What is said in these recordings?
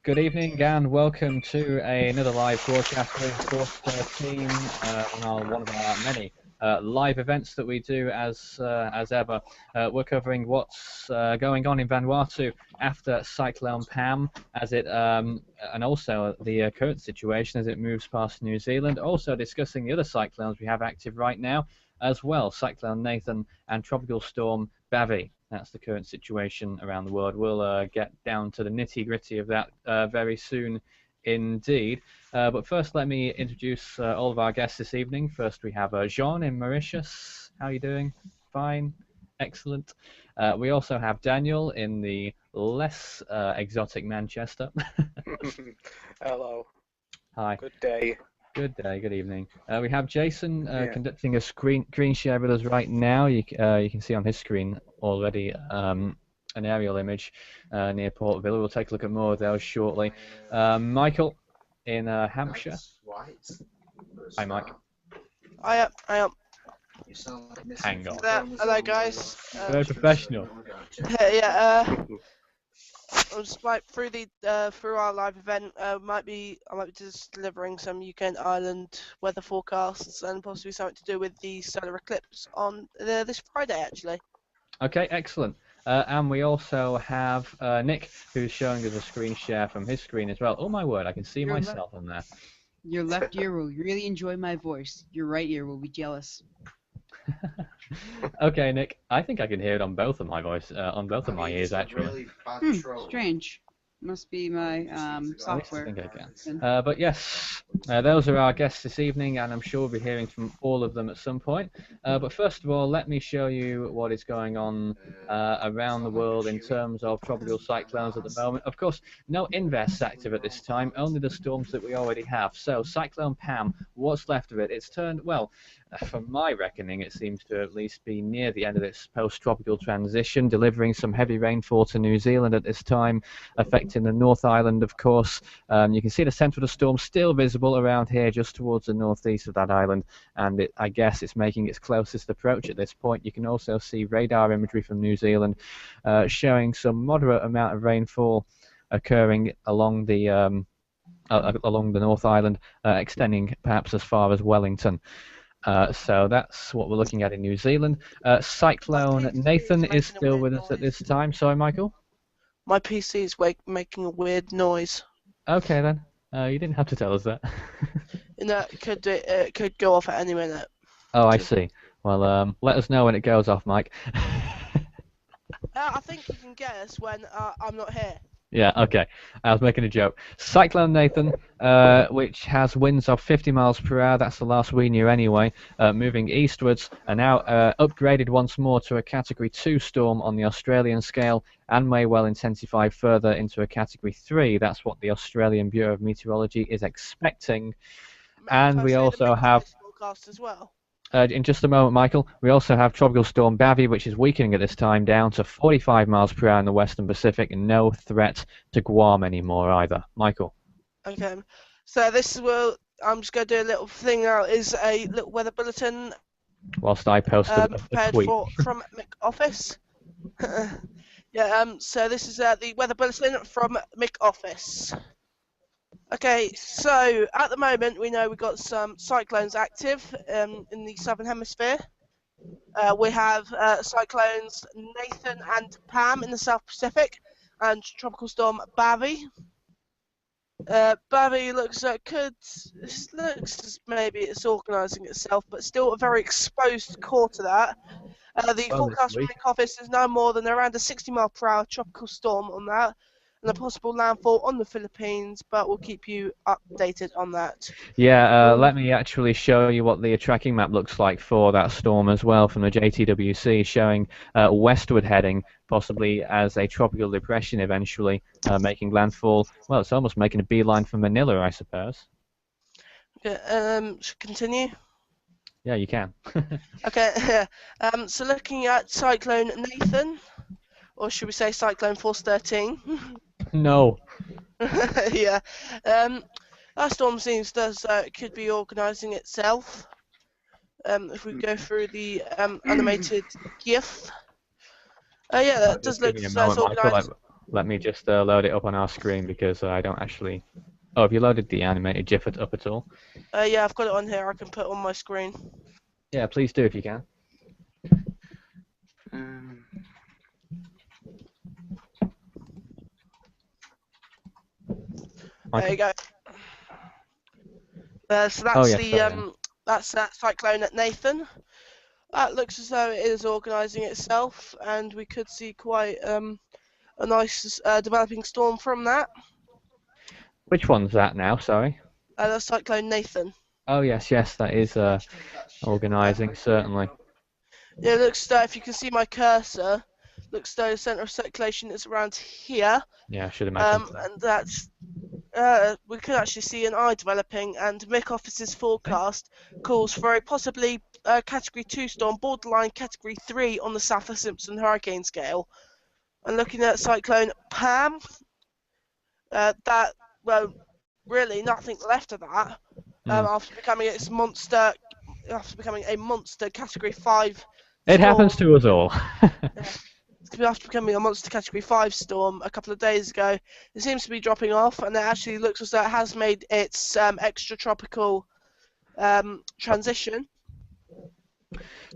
Good evening and welcome to another live broadcast with Force 13 on one of our many live events that we do as ever. We're covering what's going on in Vanuatu after Cyclone Pam, as it and also the current situation as it moves past New Zealand. Also discussing the other cyclones we have active right now as well, Cyclone Nathan and Tropical Storm Bavi. That's the current situation around the world. We'll get down to the nitty-gritty of that very soon indeed. But first, let me introduce all of our guests this evening. First, we have Jean in Mauritius. How are you doing? Fine. Excellent. We also have Daniel in the less exotic Manchester. Hello. Hi. Good day. Good day, good evening. We have Jason conducting a screen share with us right now. You can see on his screen already an aerial image near Port Vila. We'll take a look at more of those shortly. Michael in Hampshire. Hi, Mike. I am. Hang on. Hello, guys. Very professional. I'm just like through our live event. I might be just delivering some UK and Ireland weather forecasts and possibly something to do with the solar eclipse on this Friday, actually. Okay, excellent. And we also have Nick, who's showing us a screen share from his screen as well. Oh my word, I can see myself on there. Your left ear will really enjoy my voice. Your right ear will be jealous. Okay, Nick. I think I can hear it on both of my my ears actually. Strange. Must be my software. I think I can. But yes, those are our guests this evening, and I'm sure we'll be hearing from all of them at some point. But first of all, let me show you what is going on around the world in terms of tropical cyclones at the moment. Of course, no invests active at this time, only the storms that we already have. So, Cyclone Pam, what's left of it? It's turned, well, from my reckoning, it seems to at least be near the end of its post-tropical transition, delivering some heavy rainfall to New Zealand at this time, affecting the North Island, of course. You can see the centre of the storm still visible around here, just towards the northeast of that island, and I guess it's making its closest approach at this point. You can also see radar imagery from New Zealand showing some moderate amount of rainfall occurring along the North Island, extending perhaps as far as Wellington. So that's what we're looking at in New Zealand. Cyclone Nathan is still with us at this time. Sorry, Michael? My PC is making a weird noise. Okay, then. You didn't have to tell us that. It could go off at any minute. Oh, I see. Well, let us know when it goes off, Mike. I think you can guess when I'm not here. Yeah, okay. I was making a joke. Cyclone Nathan, which has winds of 50 miles per hour, that's the last we knew anyway, moving eastwards, and now upgraded once more to a Category 2 storm on the Australian scale, and may well intensify further into a Category 3. That's what the Australian Bureau of Meteorology is expecting. And we also have... forecast as well. In just a moment, Michael, we also have Tropical Storm Bavi, which is weakening at this time down to 45 miles per hour in the Western Pacific, and no threat to Guam anymore either. Michael. Okay, so this is where I'm just going to do a little thing now. Is a little weather bulletin. Whilst I post a tweet. From Mick Office. So this is the weather bulletin from Mick Office. Okay, so at the moment we know we've got some cyclones active in the southern hemisphere. We have cyclones Nathan and Pam in the South Pacific, and Tropical Storm Bavi. Babby looks as maybe it's organising itself, but still a very exposed core to that. The forecast from Mick Office is no more than around a 60 mile per hour tropical storm on that, and a possible landfall on the Philippines, but we'll keep you updated on that. Yeah, let me actually show you what the tracking map looks like for that storm as well from the JTWC, showing westward heading, possibly as a tropical depression eventually, making landfall. Well, it's almost making a beeline for Manila, I suppose. Okay, should continue? Yeah, you can. Okay, so looking at Cyclone Nathan, or should we say Cyclone Force 13? No. Yeah. That storm seems could be organising itself. If we go through the animated GIF. Yeah, that does look so it's organised. Let me just load it up on our screen because I don't actually... Oh, have you loaded the animated GIF up at all? Yeah, I've got it on here. I can put it on my screen. Yeah, please do if you can. There you go. So that's Oh, yes, that's Cyclone Nathan. That looks as though it is organising itself, and we could see quite a nice developing storm from that. Which one's that now, sorry? That's Cyclone Nathan. Oh, yes, that is organising, certainly. Yeah, it looks though, if you can see my cursor, looks though the centre of circulation is around here. Yeah, I should imagine. And that's we could actually see an eye developing, and Mick Office's forecast calls for a possibly Category 2 storm, borderline Category 3 on the Saffir-Simpson hurricane scale. And looking at Cyclone Pam, really nothing left of that after becoming a monster Category 5. It happens to us all. After becoming a monster Category 5 storm a couple of days ago, it seems to be dropping off, and it actually looks as though it has made its extratropical transition.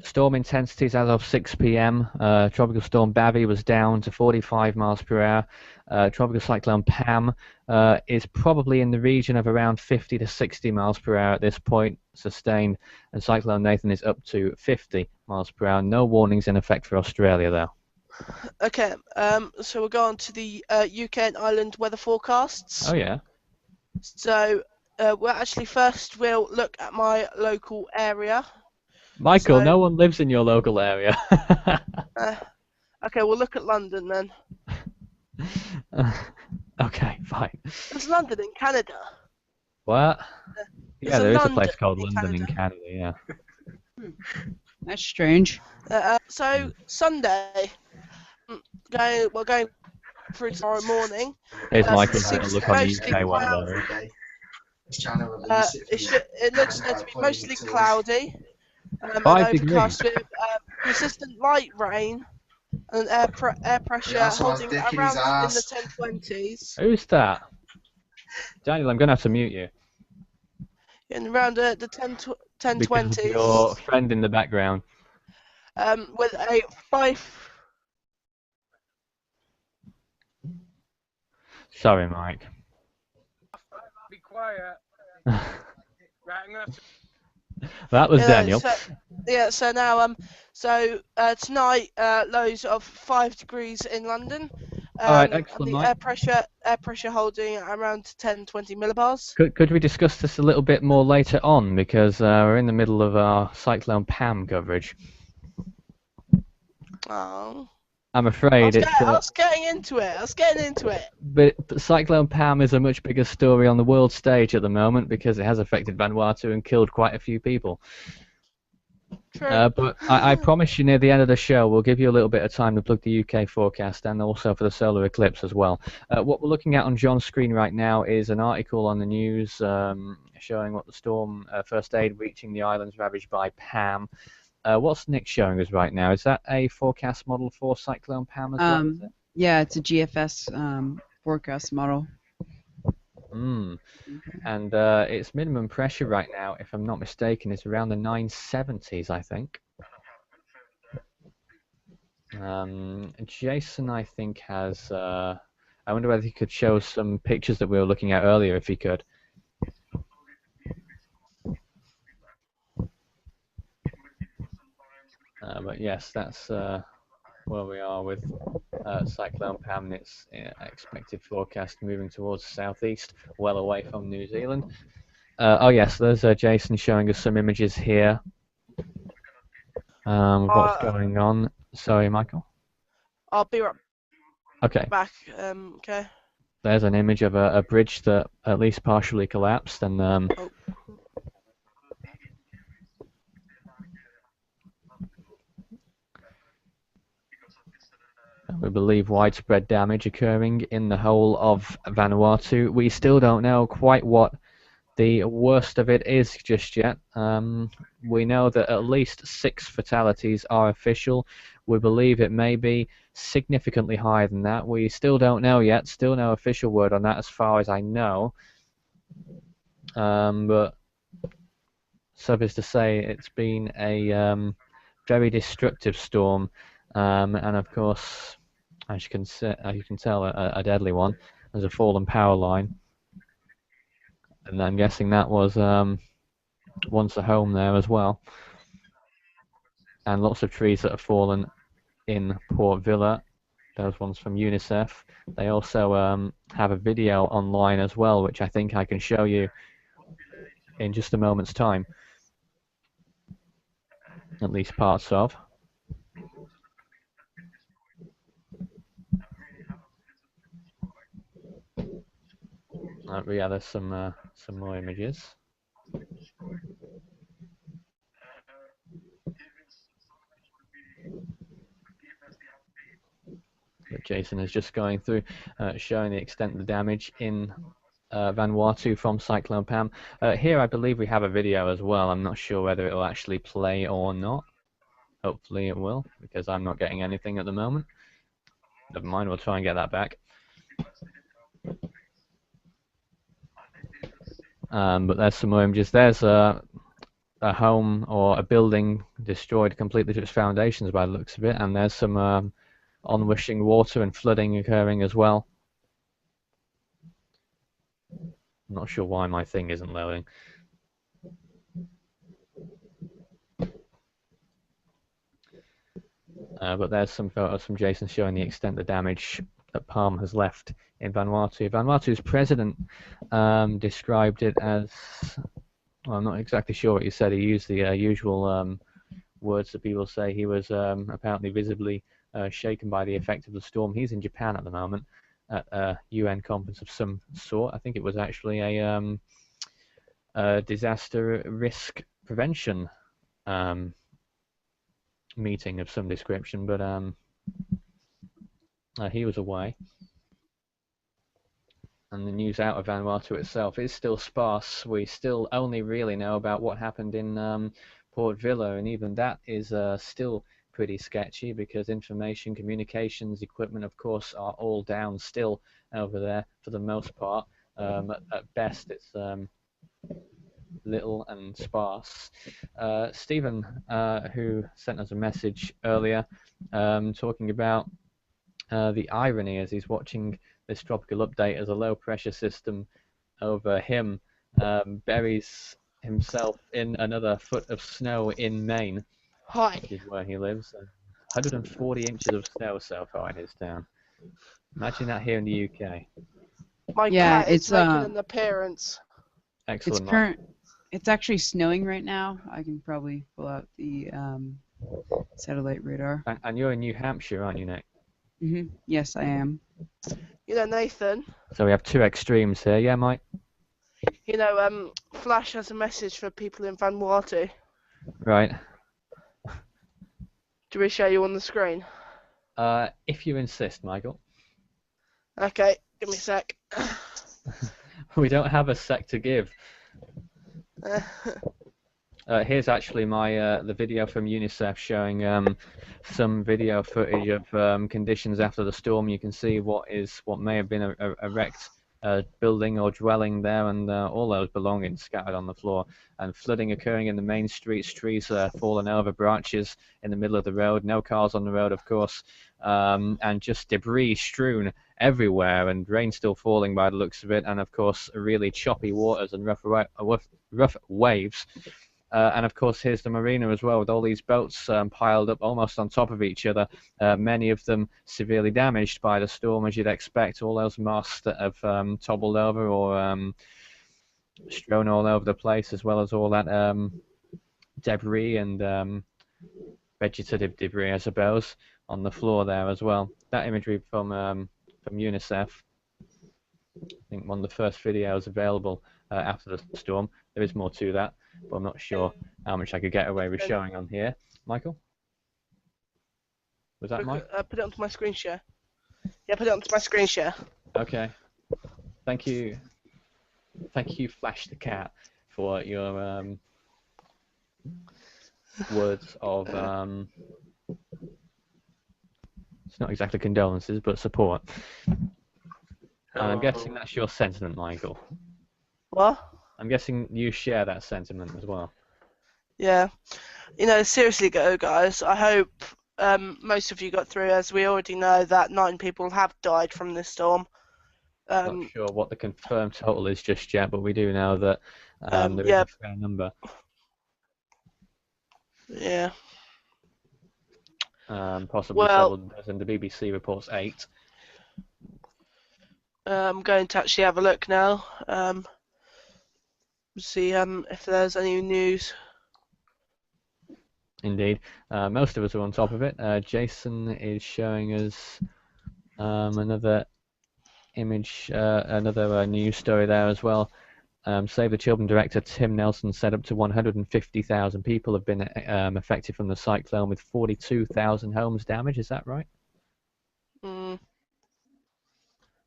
Storm intensities as of 6 p.m. Tropical Storm Bavi was down to 45 miles per hour. Tropical Cyclone Pam is probably in the region of around 50 to 60 miles per hour at this point, sustained, and Cyclone Nathan is up to 50 miles per hour. No warnings in effect for Australia, though. Okay, so we'll go on to the UK and Ireland weather forecasts. Oh, yeah. So, we'll look at my local area. Michael, no one lives in your local area. Okay, we'll look at London then. Okay, fine. There's London in Canada. What? Yeah, there is a place called in London in Canada. Canada, yeah. That's strange. So Sunday, we're going through tomorrow morning. Here's Michael's seems going to look to on the mostly UK weather. cloudy. It looks to be mostly cloudy. And 5 overcast degrees. with persistent light rain and air pressure holding around in the 1020s. Who's that? Daniel, I'm going to have to mute you. In around the Because 1020s. of your friend in the background. With a 5. Sorry, Mike. Be quiet. Right, I'm gonna have to... That was Daniel. So now, tonight, lows of 5 degrees in London. Alright, excellent, and the air pressure holding around 10-20 millibars. Could we discuss this a little bit more later on, because we're in the middle of our Cyclone Pam coverage. Oh. I'm afraid I was getting into it. But Cyclone Pam is a much bigger story on the world stage at the moment because it has affected Vanuatu and killed quite a few people. True. But I promise you near the end of the show we'll give you a little bit of time to plug the UK forecast and also for the solar eclipse as well. What we're looking at on John's screen right now is an article on the news showing what the storm first aid reaching the islands ravaged by Pam. What's Nick showing us right now? Is that a forecast model for Cyclone Pam as well? Is it? Yeah, it's a GFS forecast model. And its minimum pressure right now, if I'm not mistaken, is around the 970s, I think. Jason, I think, has... I wonder whether he could show us some pictures that we were looking at earlier, if he could. But yes, that's where we are with Cyclone Pam and its expected forecast moving towards the southeast, well away from New Zealand. Oh yes, there's Jason showing us some images here. What's going on? Sorry, Michael. I'll be right Okay. back. Okay. There's an image of a bridge that at least partially collapsed, and we believe widespread damage occurring in the whole of Vanuatu. We still don't know quite what the worst of it is just yet. We know that at least 6 fatalities are official. We believe it may be significantly higher than that. We still don't know yet, still no official word on that as far as I know. But suffice to say, it's been a very destructive storm, and of course, as you can tell, a deadly one. There's a fallen power line, and I'm guessing that was once a home there as well. And lots of trees that have fallen in Port Vila. Those ones from UNICEF. They also have a video online as well, which I think I can show you in just a moment's time. At least parts of. But yeah, there's some more images. That Jason is just going through, showing the extent of the damage in Vanuatu from Cyclone Pam. Here I believe we have a video as well. I'm not sure whether it will actually play or not. Hopefully it will, because I'm not getting anything at the moment. Never mind, we'll try and get that back. But there's some more images. There's a home or a building destroyed completely to its foundations by the looks of it, and there's some onrushing water and flooding occurring as well. I'm not sure why my thing isn't loading. But there's some photos from Jason showing the extent of damage that Palm has left in Vanuatu. Vanuatu's president described it as, well, I'm not exactly sure what he said. He used the usual words that people say. He was apparently visibly shaken by the effect of the storm. He's in Japan at the moment at a UN conference of some sort. I think it was actually a disaster risk prevention meeting of some description, but he was away. And the news out of Vanuatu itself is still sparse. We still only really know about what happened in Port Vila, and even that is still pretty sketchy because information, communications, equipment, of course, are all down still over there for the most part. At best, it's little and sparse. Stephen, who sent us a message earlier, talking about the irony as he's watching this tropical update as a low pressure system over him buries himself in another foot of snow in Maine. Hi. Which is where he lives. 140 inches of snow so far in his town. Imagine that here in the UK. My cat is making an appearance. Excellent. It's actually snowing right now. I can probably pull out the satellite radar. And you're in New Hampshire, aren't you, Nick? Yes, I am. You know, Nathan. So we have two extremes here. Yeah, Mike? You know, Flash has a message for people in Vanuatu. Right. Do we show you on the screen? If you insist, Michael. Okay, give me a sec. We don't have a sec to give. Here's actually my the video from UNICEF showing some video footage of conditions after the storm. You can see what may have been a wrecked building or dwelling there, and all those belongings scattered on the floor, and flooding occurring in the main streets, trees fallen over, branches in the middle of the road, no cars on the road, of course, and just debris strewn everywhere, and rain still falling by the looks of it, and of course really choppy waters and rough waves. And of course, here's the marina as well, with all these boats piled up almost on top of each other, many of them severely damaged by the storm, as you'd expect. All those masts that have toppled over or strewn all over the place, as well as all that debris and vegetative debris, I suppose, on the floor there as well. That imagery from UNICEF, I think one of the first videos available after the storm. There is more to that, but I'm not sure how much I could get away with showing on here. Michael? Was that Mike? Put it onto my screen share. Yeah, put it onto my screen share. Okay. Thank you. Thank you, Flash the Cat, for your words of It's not exactly condolences, but support. And I'm guessing that's your sentiment, Michael. What? I'm guessing you share that sentiment as well. Yeah. You know, seriously, guys. I hope most of you got through, as we already know that 9 people have died from this storm. Not sure what the confirmed total is just yet, but we do know that there is a fair number. Yeah. Possibly several dozen. The BBC reports 8. I'm going to actually have a look now. See if there's any news. Indeed. Most of us are on top of it. Jason is showing us another image, another news story there as well. Save the Children director Tim Nelson said up to 150,000 people have been affected from the cyclone, with 42,000 homes damaged. Is that right?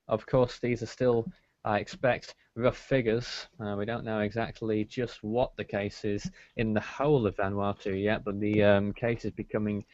Of course, these are still, I expect, rough figures. We don't know exactly just what the case is in the whole of Vanuatu yet, but the case is becoming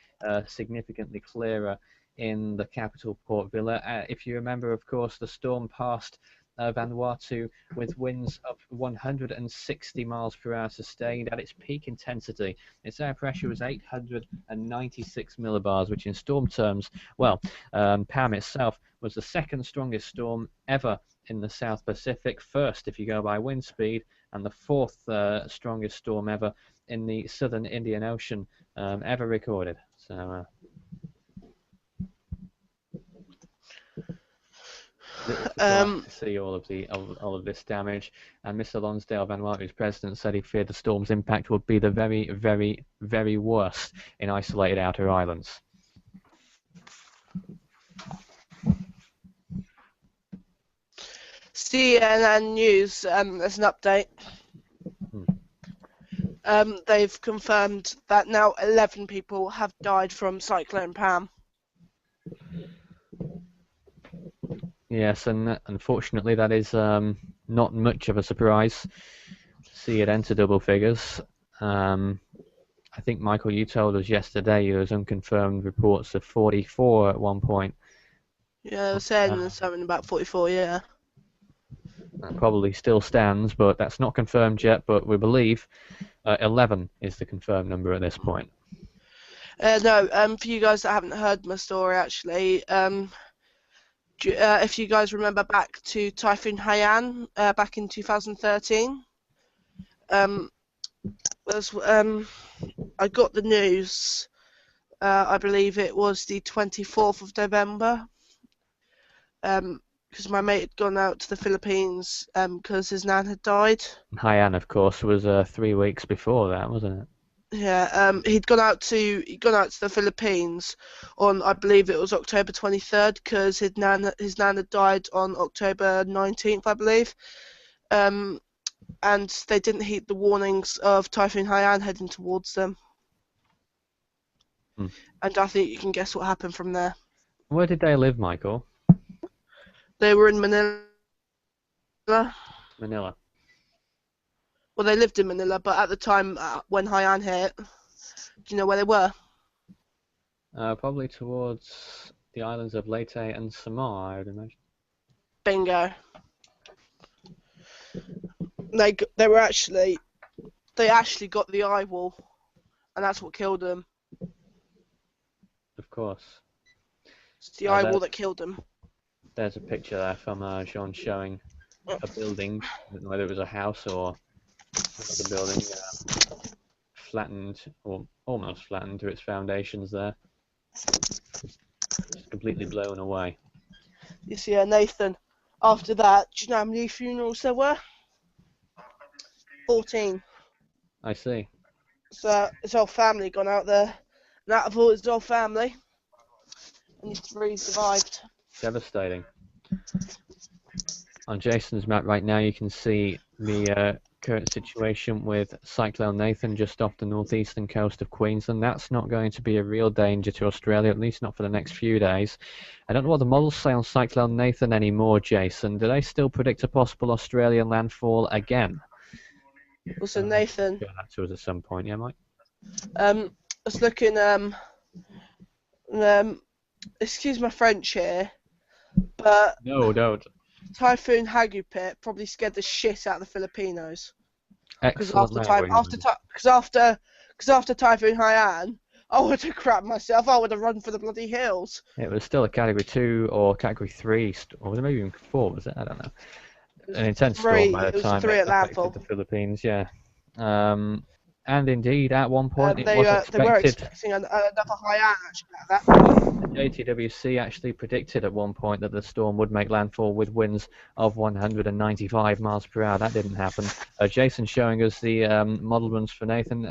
significantly clearer in the capital, Port Vila. If you remember, of course, the storm passed Vanuatu with winds of 160 miles per hour sustained at its peak intensity. Its air pressure was 896 millibars, which in storm terms, well, Pam itself was the second strongest storm ever in the South Pacific, first if you go by wind speed, and the fourth strongest storm ever in the southern Indian Ocean ever recorded. So to see all of this damage, and Mr. Lonsdale, Vanuatu's president, said he feared the storm's impact would be the very, very, very worst in isolated outer islands. CNN News, there's an update. They've confirmed that now 11 people have died from Cyclone Pam. Yes, and unfortunately that is not much of a surprise to see it enter double figures. I think, Michael, you told us yesterday there was unconfirmed reports of 44 at one point. Yeah, they were saying something about 44, yeah. That probably still stands, but that's not confirmed yet, but we believe 11 is the confirmed number at this point. No, for you guys that haven't heard my story, actually, if you guys remember back to Typhoon Haiyan back in 2013, I got the news, I believe it was the 24th of November, because my mate had gone out to the Philippines because his nan had died. Haiyan, of course, was 3 weeks before that, wasn't it? Yeah, he'd gone out to the Philippines on, I believe it was October 23rd, because his nan had died on October 19th, I believe. And they didn't heed the warnings of Typhoon Haiyan heading towards them. And I think you can guess what happened from there. Where did they live, Michael? They were in Manila. Manila. Well, they lived in Manila, but at the time when Haiyan hit, do you know where they were? Probably towards the islands of Leyte and Samar, I would imagine. Bingo. They actually got the eye wall, and that's what killed them. Of course. It's the eye wall that killed them. There's a picture there from Jean showing a building, I don't know whether it was a house or another building, flattened, or almost flattened to its foundations there. Just completely blown away. You see, Nathan, after that, do you know how many funerals there were? 14. I see. So his whole family gone out there. And out of all his whole family, only 3 survived. Devastating. On Jason's map right now, you can see the current situation with Cyclone Nathan just off the northeastern coast of Queensland. That's not going to be a real danger to Australia, at least not for the next few days. I don't know what the models say on Cyclone Nathan anymore, Jason. Do they still predict a possible Australian landfall again? Also, Nathan. Get that to us at some point, yeah, Mike? I was looking excuse my French here, but No, don't. Typhoon Hagupit probably scared the shit out of the Filipinos. Because Excellent memory. after Typhoon Haiyan, I would have crapped myself. I would have run for the bloody hills. It was still a Category 2 or Category 3, or was it maybe even 4, was it? I don't know. An intense storm by the time three it at affected landfall. the Philippines, yeah. And indeed, at one point, it They was were expected. expecting another Haiyan actually out of that. The JTWC actually predicted at one point that the storm would make landfall with winds of 195 miles per hour. That didn't happen. Jason's showing us the model runs for Nathan.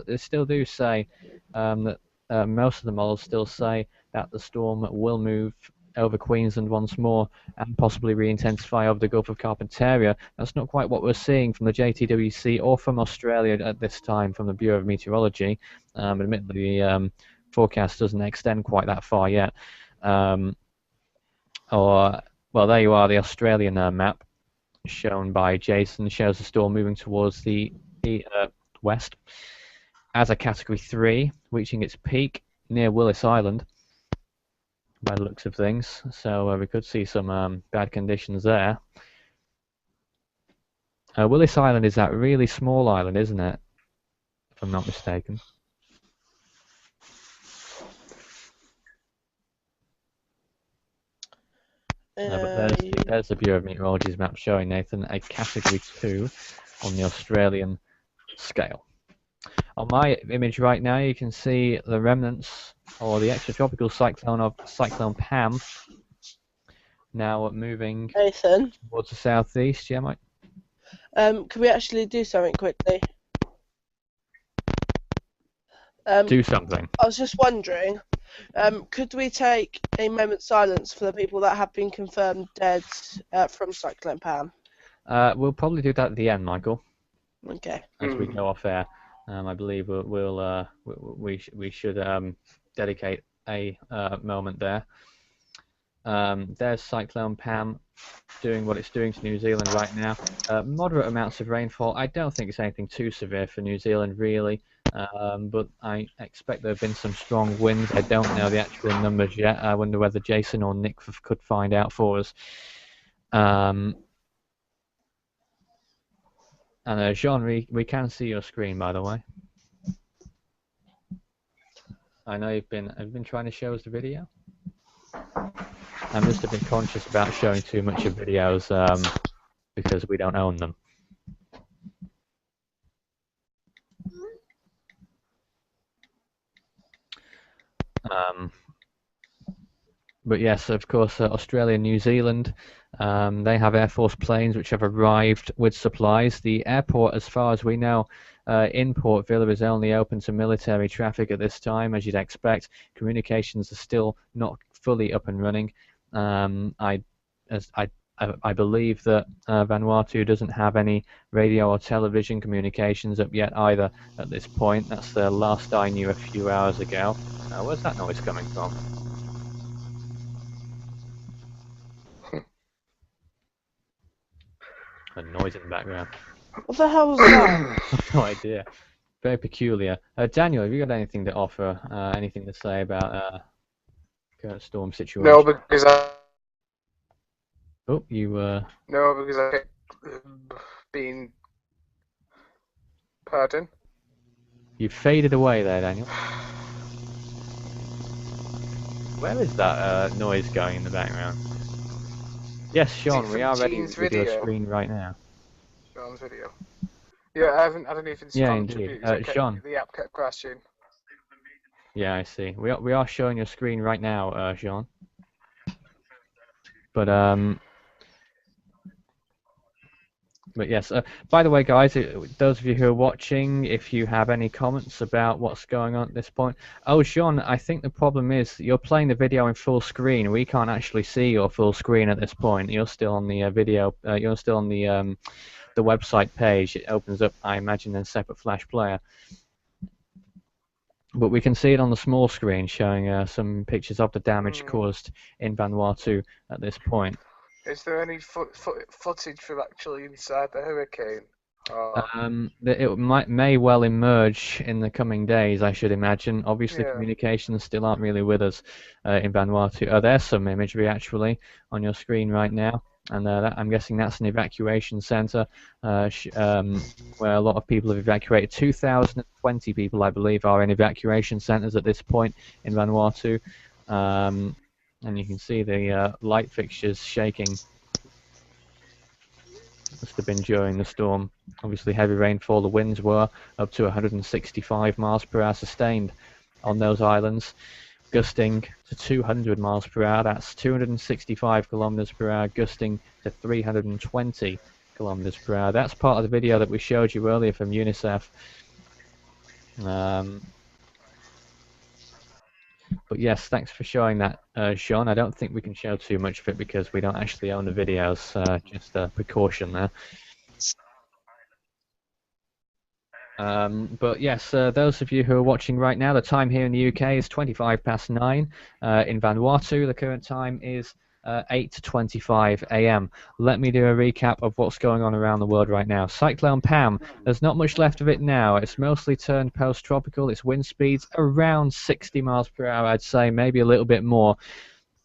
They still do say that most of the models still say that the storm will move over Queensland once more and possibly re-intensify over the Gulf of Carpentaria. That's not quite what we're seeing from the JTWC or from Australia at this time from the Bureau of Meteorology. Admittedly, the forecast doesn't extend quite that far yet. Well, there you are, the Australian map shown by Jason shows the storm moving towards the west as a Category 3, reaching its peak near Willis Island by the looks of things. So we could see some bad conditions there. Willis Island is that really small island, isn't it? If I'm not mistaken. But there's the Bureau of Meteorology's map showing, Nathan, a Category 2 on the Australian scale. On my image right now, you can see the remnants, or the extratropical cyclone of Cyclone Pam, now moving Nathan, towards the southeast. Yeah, Mike? can we actually do something quickly? Do something. I was just wondering, could we take a moment's silence for the people that have been confirmed dead from Cyclone Pam? We'll probably do that at the end, Michael. Okay. As we go off air, I believe we should dedicate a moment there. There's Cyclone Pam doing what it's doing to New Zealand right now. Moderate amounts of rainfall. I don't think it's anything too severe for New Zealand, really. But I expect there have been some strong winds. I don't know the actual numbers yet. I wonder whether Jason or Nick could find out for us. And Jean, we can see your screen, by the way. I know you've been trying to show us the video. I must have been conscious about showing too much of videos because we don't own them. But yes, of course, Australia and New Zealand, they have Air Force planes which have arrived with supplies. The airport, as far as we know, in Port Vila is only open to military traffic at this time, as you'd expect. Communications are still not fully up and running. I believe that Vanuatu doesn't have any radio or television communications up yet either at this point. That's the last I knew a few hours ago. Where's that noise coming from? A noise in the background. What the hell was that? I've no idea. Very peculiar. Daniel, have you got anything to offer? Anything to say about current storm situation? No, because I. Oh, you. No, because I been. Pardon? You faded away there, Daniel. Where is that noise going in the background? Yes, Sean, we are ready with your screen right now. Sean's video. Yeah, I don't even see yeah, indeed. Sean. The app kept crashing. Yeah, I see. We are showing your screen right now, Sean. But yes, by the way, guys, those of you who are watching, if you have any comments about what's going on at this point. Oh, Sean, I think the problem is you're playing the video in full screen. We can't actually see your full screen at this point. You're still on the video. You're still on the website page. It opens up, I imagine, in a separate Flash player. But we can see it on the small screen, showing some pictures of the damage caused in Vanuatu at this point. Is there any footage from actually inside the hurricane? May well emerge in the coming days, I should imagine. Obviously, Yeah. communications still aren't really with us in Vanuatu. There's some imagery actually on your screen right now, and I'm guessing that's an evacuation centre where a lot of people have evacuated. 2,020 people, I believe, are in evacuation centres at this point in Vanuatu, and you can see the light fixtures shaking. Must have been during the storm. Obviously heavy rainfall, the winds were up to 165 miles per hour sustained on those islands, gusting to 200 miles per hour. That's 265 kilometers per hour, gusting to 320 kilometers per hour. That's part of the video that we showed you earlier from UNICEF. But yes, thanks for showing that, Sean. I don't think we can show too much of it because we don't actually own the videos, just a precaution there. But yes, those of you who are watching right now, the time here in the UK is 9:25. In Vanuatu, the current time is 8:25 AM. Let me do a recap of what's going on around the world right now. Cyclone Pam, there's not much left of it now. It's mostly turned post-tropical. Its wind speeds around 60 miles per hour, I'd say, maybe a little bit more,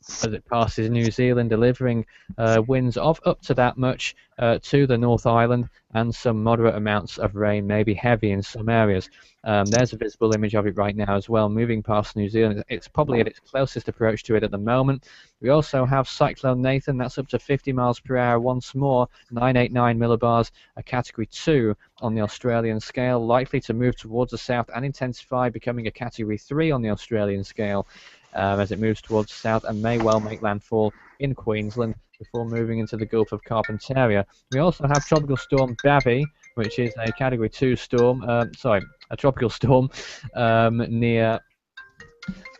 as it passes New Zealand, delivering winds of up to that much to the North Island, and some moderate amounts of rain, maybe heavy in some areas. There's a visible image of it right now as well, moving past New Zealand. It's probably at its closest approach to it at the moment. We also have Cyclone Nathan, that's up to 50 miles per hour once more, 989 millibars, a Category 2 on the Australian scale, likely to move towards the south and intensify, becoming a Category 3 on the Australian scale. As it moves towards the south, and may well make landfall in Queensland before moving into the Gulf of Carpentaria. We also have Tropical Storm Bavi, which is a Category 2 storm, a tropical storm near,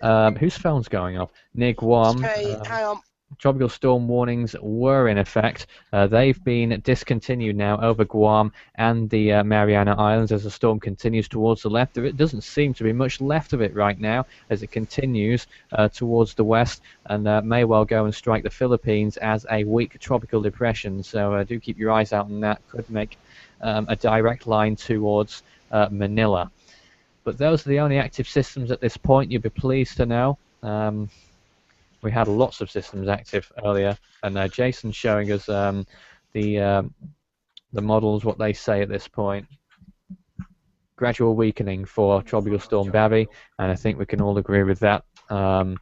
whose phone's going off? Near Guam. Okay, hang on. Tropical storm warnings were in effect. They've been discontinued now over Guam and the Mariana Islands as the storm continues towards the left. There doesn't seem to be much left of it right now as it continues towards the west, and may well go and strike the Philippines as a weak tropical depression. So do keep your eyes out on that. Could make a direct line towards Manila. But those are the only active systems at this point, you'll be pleased to know. We had lots of systems active earlier, and Jason's showing us the models, what they say at this point. Gradual weakening for Tropical Storm Bavi, and I think we can all agree with that. I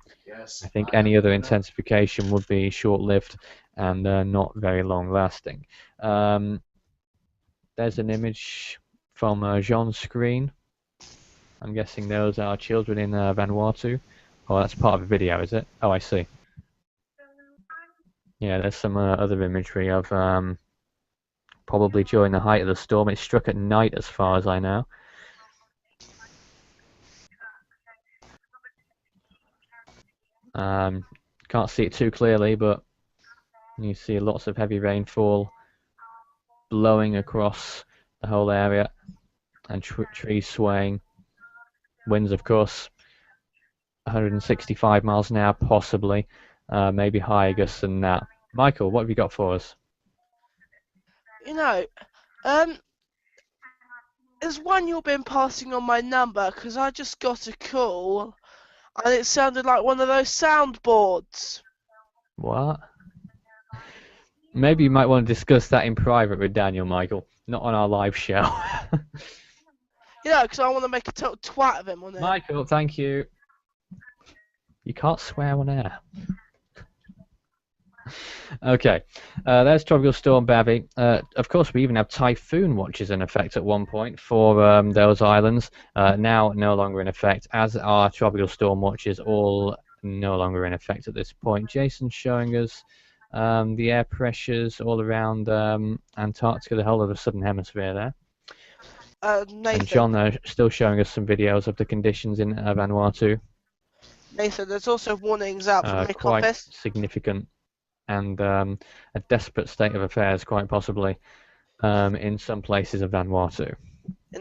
think any other intensification would be short-lived and not very long-lasting. There's an image from Jean's screen. I'm guessing those are children in Vanuatu. Oh, that's part of a video, is it? Oh, I see. Yeah, there's some other imagery of probably during the height of the storm. It struck at night, as far as I know. Can't see it too clearly, but you see lots of heavy rainfall blowing across the whole area, and trees swaying. Winds, of course, 165 miles an hour, possibly, maybe higher gusts than that. Michael, what have you got for us? You know, there's one you've been passing on my number because I just got a call and it sounded like one of those soundboards. What? Maybe you might want to discuss that in private with Daniel, Michael, not on our live show. You know, because I want to make a total twat of him on it. Michael, thank you. You can't swear on air. Okay, there's Tropical Storm Bavi. Of course, we even have typhoon watches in effect at one point for those islands. Now no longer in effect, as are tropical storm watches, all no longer in effect at this point. Jason's showing us the air pressures all around Antarctica, the whole of the southern hemisphere there. Nathan. And John still showing us some videos of the conditions in Vanuatu. Nathan, there's also warnings out from the quite office. Significant and a desperate state of affairs, quite possibly, in some places of Vanuatu.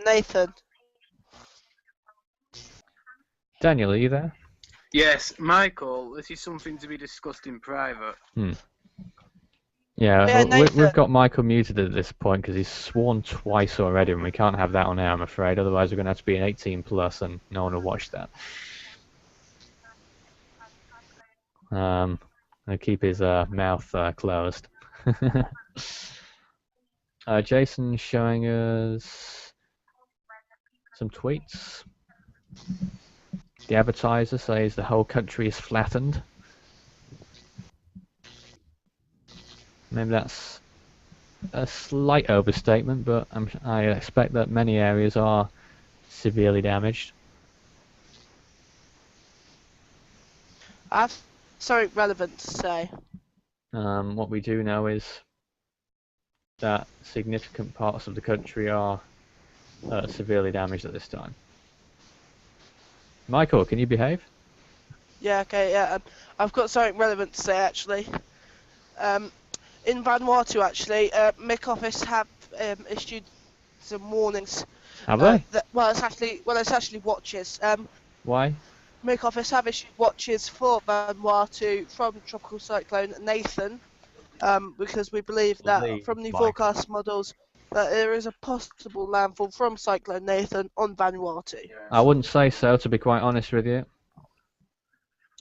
Nathan. Daniel, are you there? Yes, Michael, this is something to be discussed in private. Yeah, Yeah, we've Nathan. got Michael muted at this point because he's sworn twice already, and we can't have that on air, I'm afraid. Otherwise, we're going to have to be an 18 plus, and no one will watch that. I'll keep his mouth closed. Jason's showing us some tweets. The advertiser says the whole country is flattened. Maybe that's a slight overstatement, but I expect that many areas are severely damaged. I have something relevant to say. What we do know is that significant parts of the country are severely damaged at this time. Michael, can you behave? Yeah, okay, yeah. I've got something relevant to say actually. In Vanuatu, actually, MIC office have issued some warnings. Have they? It's actually watches. Why? MIC office have issued watches for Vanuatu from Tropical Cyclone Nathan, because we believe that from the forecast models that there is a possible landfall from Cyclone Nathan on Vanuatu. I wouldn't say so, to be quite honest with you.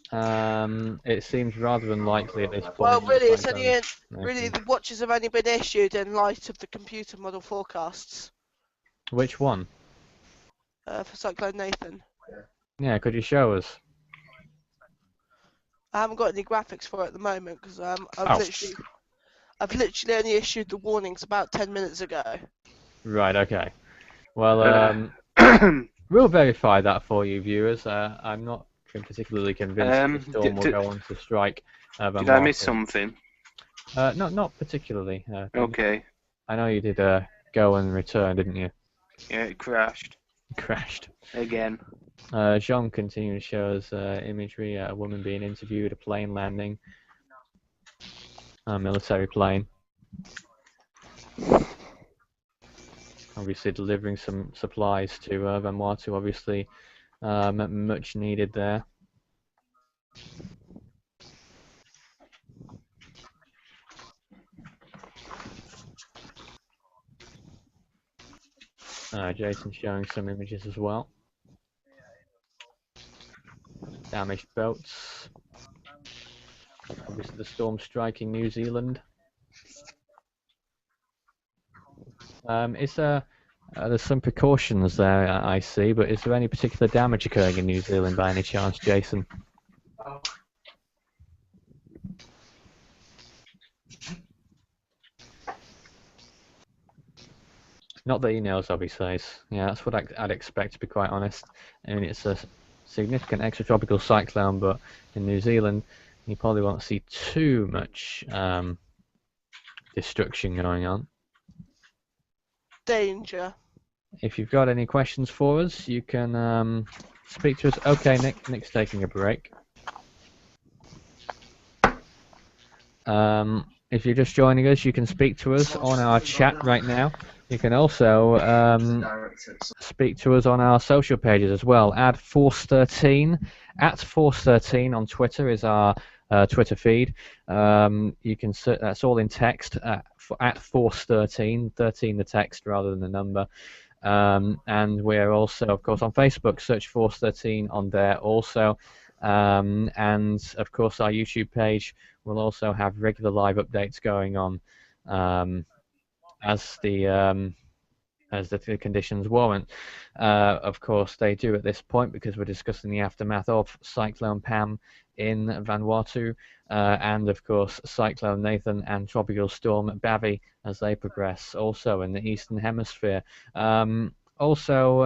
It seems rather unlikely at this point. Well, really, the watches have only been issued in light of the computer model forecasts. Which one? For Cyclone Nathan. Yeah, could you show us? I haven't got any graphics for it at the moment because I've literally only issued the warnings about 10 minutes ago. Right. Okay. Well, we'll verify that for you, viewers. I'm not particularly convinced the storm will go on to strike. Did I miss something? Not particularly. Okay. I know you did go and return, didn't you? Yeah, it crashed. Crashed. Again. Jean continues to show us imagery, a woman being interviewed, a plane landing, a military plane. Obviously delivering some supplies to Vanuatu, obviously much needed there. Jason's showing some images as well. Damaged boats. Obviously the storm striking New Zealand. There's some precautions there, I see, but is there any particular damage occurring in New Zealand by any chance, Jason? Not that he knows of, he says. Yeah, that's what I'd expect, to be quite honest. I mean, it's a significant extratropical cyclone, but in New Zealand, you probably won't see too much destruction going on. Danger. If you've got any questions for us, you can speak to us. Okay, Nick's taking a break. If you're just joining us, you can speak to us on our chat right now. You can also speak to us on our social pages as well. Add Force13 at Force13 on Twitter is our Twitter feed. You can that's all in text at Force13, 13 the text rather than the number. And we're also, of course, on Facebook. Search Force13 on there also. And of course, our YouTube page will also have regular live updates going on as the conditions warrant. Of course, they do at this point because we're discussing the aftermath of Cyclone Pam in Vanuatu, and of course Cyclone Nathan and Tropical Storm Bavi as they progress also in the Eastern Hemisphere. Also,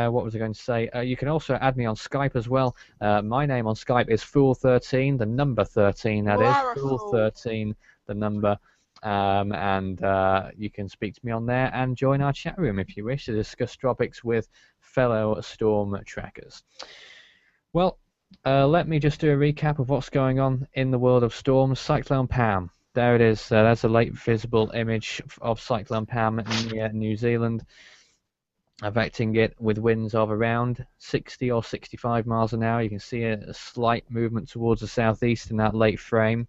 what was I going to say? You can also add me on Skype as well. My name on Skype is Fool13, the number 13, that is. Fool13, the number. And you can speak to me on there and join our chat room if you wish to discuss tropics with fellow storm trackers. Well, let me just do a recap of what's going on in the world of storms. Cyclone Pam. There it is. That's a late visible image of Cyclone Pam near New Zealand, affecting it with winds of around 60 or 65 miles an hour. You can see a slight movement towards the southeast in that late frame.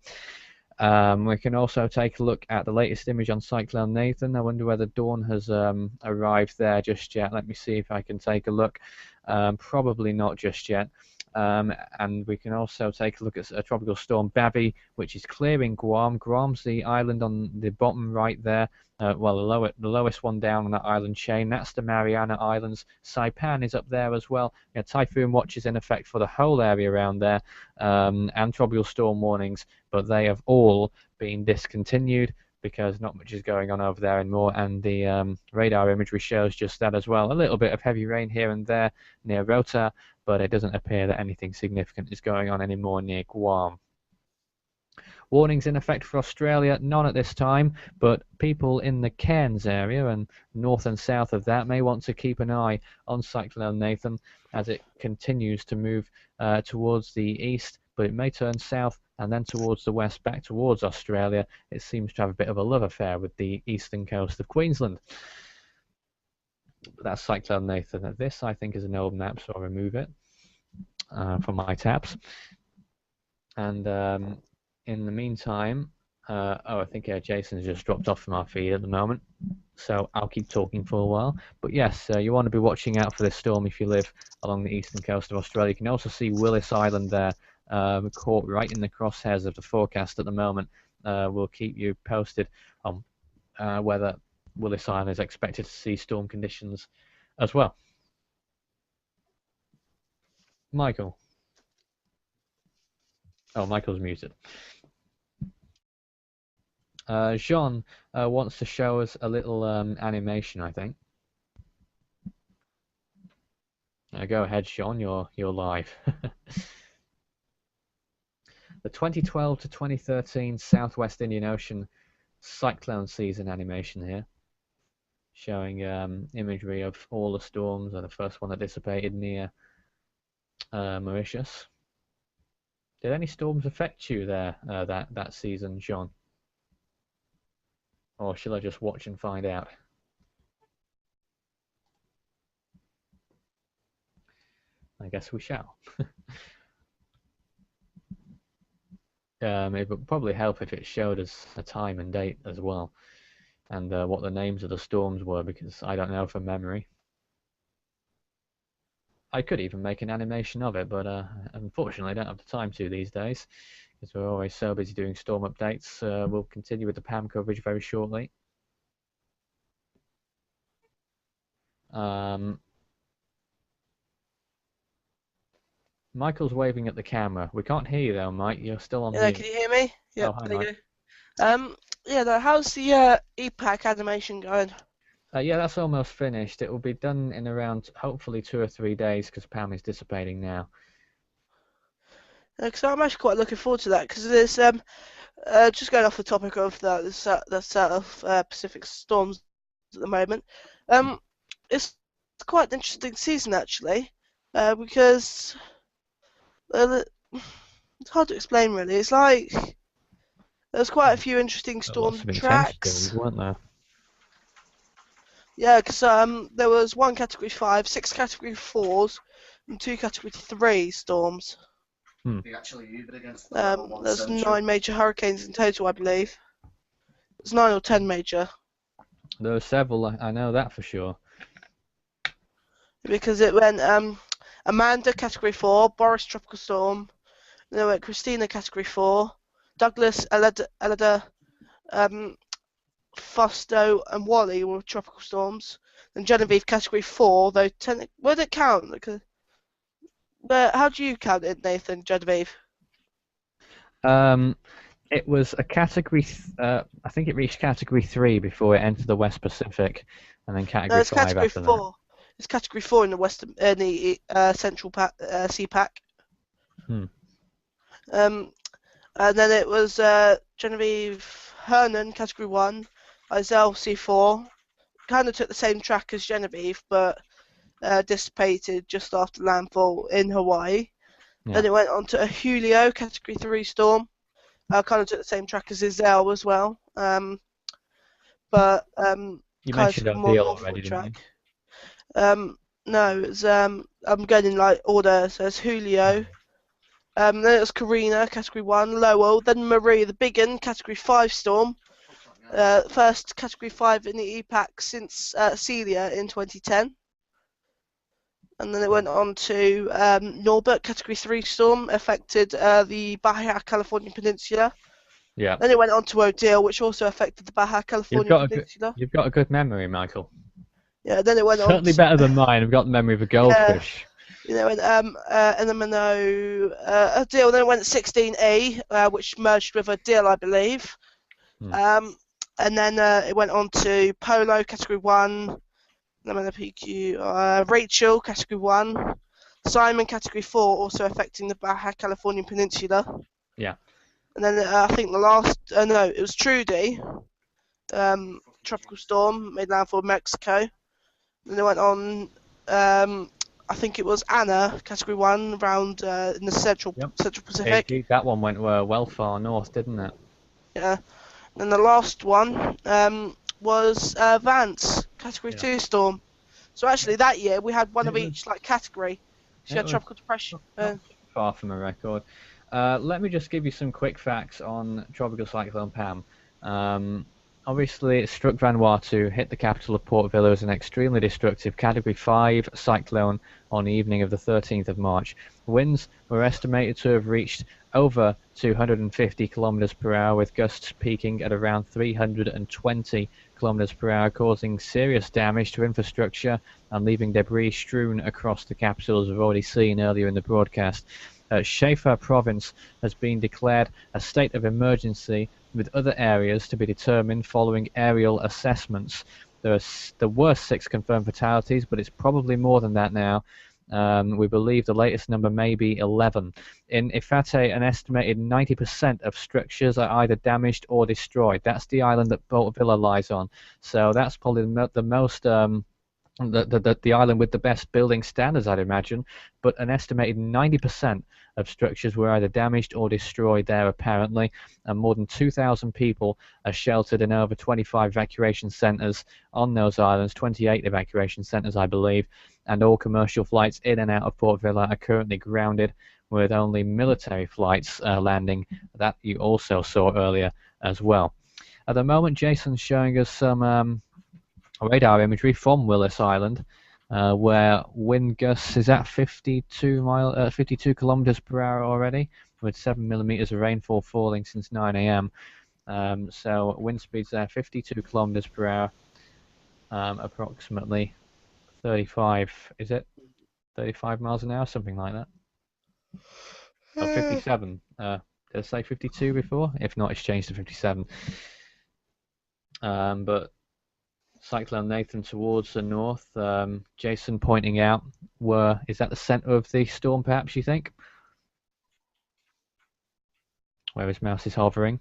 We can also take a look at the latest image on Cyclone Nathan. I wonder whether dawn has arrived there just yet. Let me see if I can take a look. Probably not just yet. And we can also take a look at a Tropical Storm Bavi, which is clearing Guam. Guam's the island on the bottom right there. Well, the lowest one down on that island chain. That's the Mariana Islands. Saipan is up there as well. Typhoon watch is in effect for the whole area around there, and tropical storm warnings, but they have all been discontinued because not much is going on over there anymore, and the radar imagery shows just that as well. A little bit of heavy rain here and there near Rota, but it doesn't appear that anything significant is going on anymore near Guam. Warnings in effect for Australia, none at this time, but people in the Cairns area and north and south of that may want to keep an eye on Cyclone Nathan as it continues to move towards the east, but it may turn south and then towards the west, back towards Australia. It seems to have a bit of a love affair with the eastern coast of Queensland. But that's Cyclone Nathan. This, I think, is an old map, so I'll remove it from my tabs. And in the meantime, I think Jason's just dropped off from our feed at the moment, so I'll keep talking for a while. But yes, you want to be watching out for this storm if you live along the eastern coast of Australia. You can also see Willis Island there, caught right in the crosshairs of the forecast at the moment. We'll keep you posted on whether Willis Island is expected to see storm conditions as well. Michael. Oh, Michael's muted. Jean wants to show us a little animation, I think. Go ahead, Sean. You're live. The 2012 to 2013 Southwest Indian Ocean cyclone season animation here, showing imagery of all the storms. The first one that dissipated near Mauritius. Did any storms affect you there that season, Sean? Or shall I just watch and find out? I guess we shall. It would probably help if it showed us a time and date as well, and what the names of the storms were, because I don't know from memory. I could even make an animation of it, but unfortunately I don't have the time to these days, because we're always so busy doing storm updates. We'll continue with the Pam coverage very shortly. Michael's waving at the camera. We can't hear you though, Mike. You're still on mute. Can you hear me? Yeah, hi, there Mike. you go. Yeah, how's the EPAC animation going? Yeah, that's almost finished. It will be done in around, hopefully, 2 or 3 days, because Pam is dissipating now. Because I'm actually quite looking forward to that, because there's just going off the topic of the South Pacific storms at the moment. It's quite an interesting season actually, because it's hard to explain really. It's like there's quite a few interesting storm tracks, weren't there? Yeah, because there was 1 Category 5, 6 Category 4s, and 2 Category 3 storms. There's 9 major hurricanes in total, I believe. There's 9 or 10 major. There were several, I know that for sure. Because it went Amanda Category 4, Boris Tropical Storm, and then went Christina Category 4, Douglas, Elida, Fausto and Wally were tropical storms, and Genevieve Category 4, though where did it count? But how do you count it, Nathan, Genevieve? It was a category, I think it reached Category 3 before it entered the West Pacific, and then Category 5 Category after 4. that. It's Category 4 in the Central CPAC. And then it was Genevieve Hernan, Category 1, Isel C4, kind of took the same track as Genevieve, but dissipated just after landfall in Hawaii. Yeah. Then it went on to a Julio, Category 3 storm, kind of took the same track as Isel as well. You mentioned Odile already, didn't you? No, it's I'm going in like order. So it's Julio, Then it was Karina, Category 1, Lowell. Then Marie, the big one, Category 5 storm. First Category 5 in the EPAC since Celia in 2010. And then it went on to Norbert, Category 3 storm, affected the Baja California Peninsula. Yeah. Then it went on to Odile, which also affected the Baja California Peninsula. You've got a good memory, Michael. Yeah, then it went on. Certainly better than mine. I've got the memory of a goldfish. You know, and Odile. Then it went 16E, which merged with Odile, I believe. And then it went on to Polo, Category 1. PQ, Rachel, Category 1. Simon, Category 4, also affecting the Baja California Peninsula. Yeah. And then I think the last, no, it was Trudy, Tropical Storm, made landfall in Mexico. Then it went on, I think it was Anna, Category 1, around in the Central Pacific. Indeed, that one went well far north, didn't it? Yeah. And the last one was Vance, Category 2 storm. So actually that year we had one of each category. She had tropical depression. Far from a record. Let me just give you some quick facts on Tropical Cyclone Pam. Obviously, it struck Vanuatu, hit the capital of Port Vila as an extremely destructive Category 5 cyclone on the evening of the 13th of March. Winds were estimated to have reached over 250 kilometers per hour, with gusts peaking at around 320 kilometers per hour, causing serious damage to infrastructure and leaving debris strewn across the capital, as we've already seen earlier in the broadcast. Shear province has been declared a state of emergency, with other areas to be determined following aerial assessments. There were 6 confirmed fatalities, but it's probably more than that now. We believe the latest number may be 11. In Ifate, an estimated 90% of structures are either damaged or destroyed. That's the island that Port Vila lies on. So that's probably the most... the island with the best building standards, I'd imagine, but an estimated 90% of structures were either damaged or destroyed there, apparently, and more than 2,000 people are sheltered in over 25 evacuation centres on those islands, 28 evacuation centres, I believe, and all commercial flights in and out of Port Vila are currently grounded, with only military flights landing. That you also saw earlier as well. At the moment, Jason's showing us some radar imagery from Willis Island, where wind gusts is at 52 kilometers per hour already, with 7 millimeters of rainfall falling since 9 a.m. So wind speeds there 52 kilometers per hour, approximately 35. Is it 35 miles an hour, something like that? Oh, 57. Did I say 52 before? If not, it's changed to 57. But Cyclone Nathan towards the north. Jason pointing out is that the centre of the storm, perhaps, you think? Where his mouse is hovering.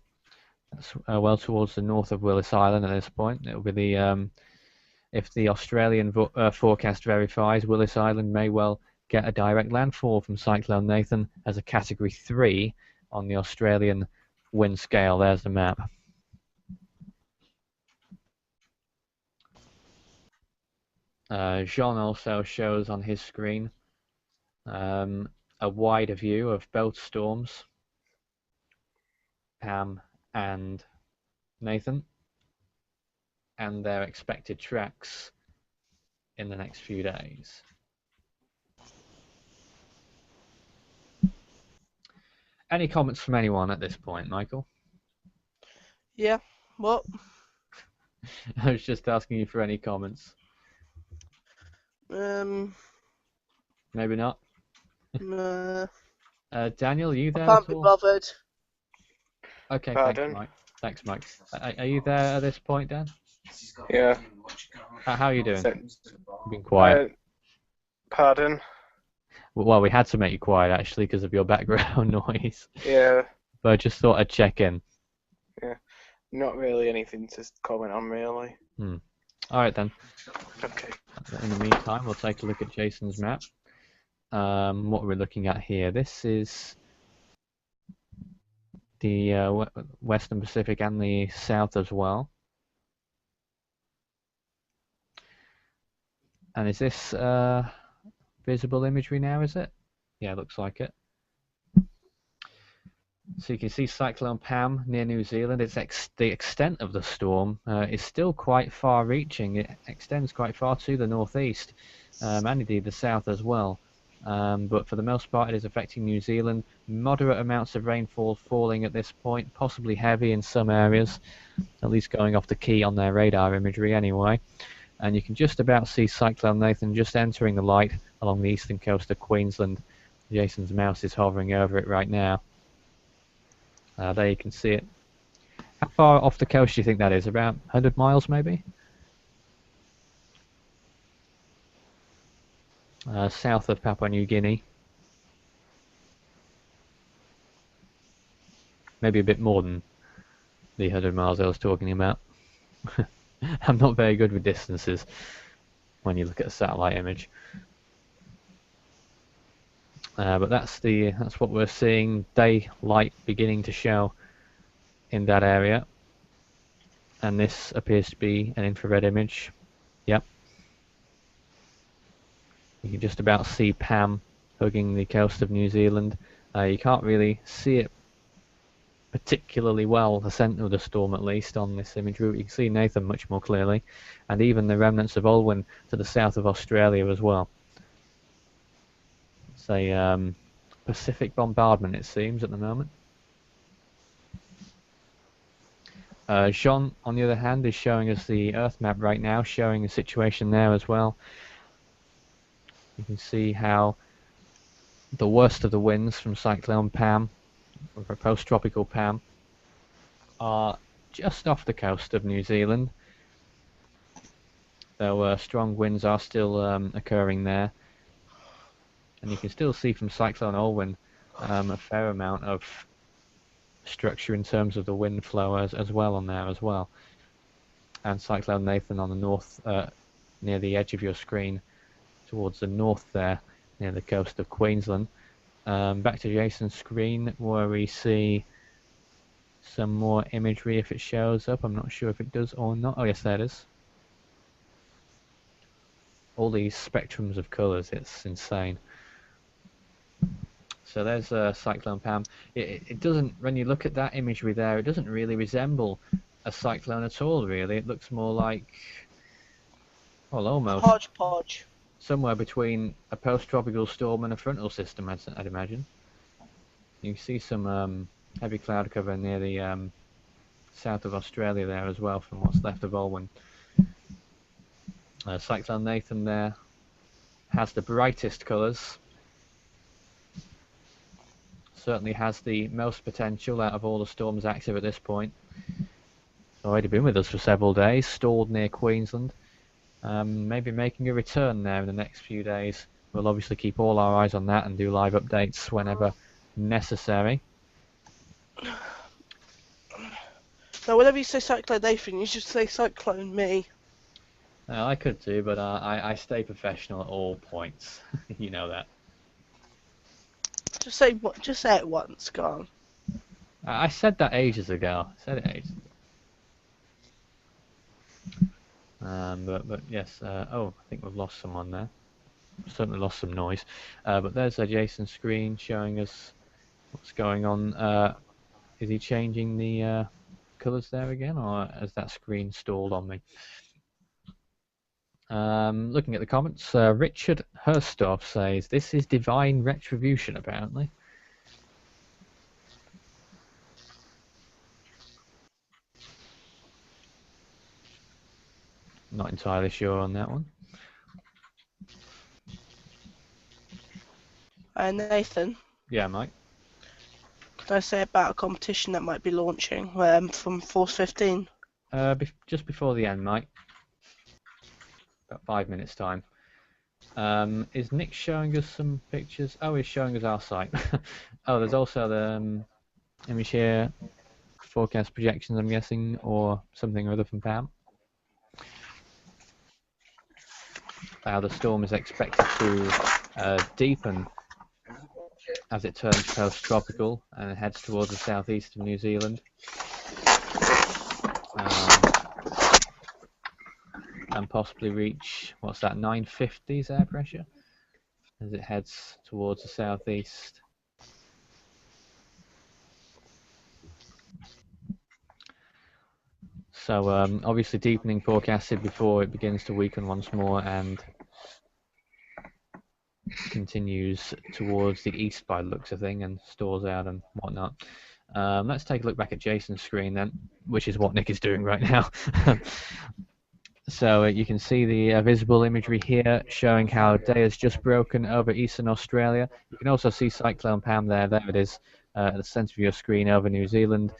That's well towards the north of Willis Island at this point. It will be if the Australian forecast verifies, Willis Island may well get a direct landfall from Cyclone Nathan as a Category 3 on the Australian wind scale. There's the map. Jean also shows on his screen a wider view of both storms, Pam and Nathan, and their expected tracks in the next few days. Any comments from anyone at this point, Michael? Yeah, what? I was just asking you for any comments. Maybe not. Daniel, are you there? I can't be bothered. Okay, Pardon? Thanks, Mike. Are you there at this point, Dan? Yeah. How are you doing? You've been quiet. Pardon? Well, we had to make you quiet, actually, because of your background noise. Yeah. But I just thought I'd check in. Yeah. Not really anything to comment on, really. Alright then. Okay. In the meantime, we'll take a look at Jason's map. What we're looking at here, this is the Western Pacific and the South as well. And is this visible imagery now, is it? Yeah, looks like it. So you can see Cyclone Pam near New Zealand. The extent of the storm is still quite far-reaching. It extends quite far to the northeast, and indeed the south as well. But for the most part, it is affecting New Zealand. Moderate amounts of rainfall falling at this point, possibly heavy in some areas, at least going off the key on their radar imagery anyway. And you can just about see Cyclone Nathan just entering the light along the eastern coast of Queensland. Jason's mouse is hovering over it right now. There you can see it. How far off the coast do you think that is? About 100 miles maybe? South of Papua New Guinea. Maybe a bit more than the 100 miles I was talking about. I'm not very good with distances when you look at a satellite image. But that's what we're seeing. Daylight beginning to show in that area, and this appears to be an infrared image. Yep. You can just about see Pam hugging the coast of New Zealand. You can't really see it particularly well, the centre of the storm at least, on this imagery. You can see Nathan much more clearly, and even the remnants of Ulwin to the south of Australia as well. It's a Pacific bombardment, it seems, at the moment. Jean, on the other hand, is showing us the Earth map right now, showing the situation there as well. You can see how the worst of the winds from Cyclone Pam, or post-tropical Pam, are just off the coast of New Zealand, though strong winds are still occurring there. And you can still see from Cyclone Ulwin a fair amount of structure in terms of the wind flow as well on there as well. And Cyclone Nathan on the north, near the edge of your screen, towards the north there, near the coast of Queensland. Back to Jason's screen where we see some more imagery if it shows up. I'm not sure if it does or not. Oh yes, there it is. All these spectrums of colours, it's insane. So there's Cyclone Pam. It doesn't, when you look at that imagery there, it doesn't really resemble a cyclone at all, really. It looks more like, well, almost Hodgepodge. somewhere between a post-tropical storm and a frontal system, I'd imagine. You can see some heavy cloud cover near the south of Australia there as well, from what's left of Ulwin. Cyclone Nathan there has the brightest colours. Certainly has the most potential out of all the storms active at this point. It's already been with us for several days, stalled near Queensland. Maybe making a return there in the next few days. We'll obviously keep all our eyes on that and do live updates whenever necessary. Now, whenever you say Cyclone Nathan, you should say Cyclone me. I could do, but I stay professional at all points. You know that. Just say it once, go on. I said that ages ago. But yes. Oh, I think we've lost someone there. Certainly lost some noise. But there's Jason's screen showing us what's going on. Is he changing the colours there again, or has that screen stalled on me? Looking at the comments, Richard Herstoff says, this is divine retribution, apparently. Not entirely sure on that one. Nathan? Yeah, Mike? Can I say about a competition that might be launching from Force 15? Just before the end, Mike. About 5 minutes time. Is Nick showing us some pictures? Oh, he's showing us our site. Oh, there's also the image here, forecast projections, I'm guessing, or something or other from Pam. The storm is expected to deepen as it turns post-tropical and heads towards the southeast of New Zealand. And possibly reach, what's that, 950s air pressure as it heads towards the southeast. So obviously deepening forecasted before it begins to weaken once more and continues towards the east by the looks of thing and stores out and whatnot. Let's take a look back at Jason's screen then, which is what Nick is doing right now. So you can see the visible imagery here showing how day has just broken over eastern Australia. You can also see Cyclone Pam there. There it is at the centre of your screen over New Zealand.